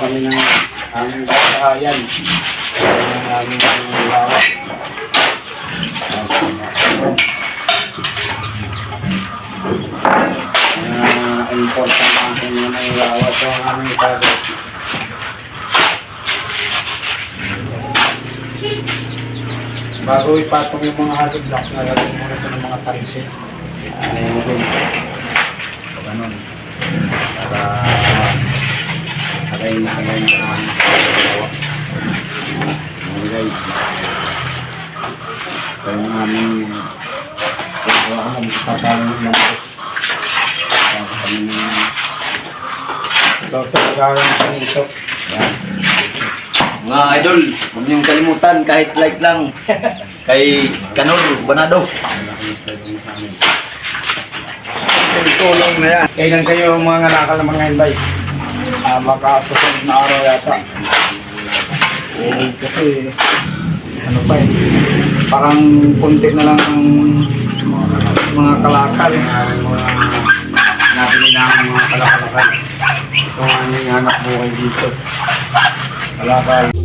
kami ng aming bahayan. Ng aming lawa. Important ang aking ng lawa sa aming tago. Bago ipatong yung mga hot block, nalagyan muna ito ng mga tarisin. Ayan din. So, ganun. Para agayin na ang lawa. Guys. Ito yung aming pagkakaan ng pagkakaan ng mga ito sa pagkakaan ng ito. Yan. Mga idol, huwag niyong kalimutan kahit like lang kay Kanor Banado. Tulong na yan. Kailan kayo mga ngalakal ng mga invite? Makasusunod na araw yata. Kasi ano pa parang konti na lang ang mga kalakal. Nabili na ang mga kalakal. Ito ang aming anak buhay dito. Kalakal.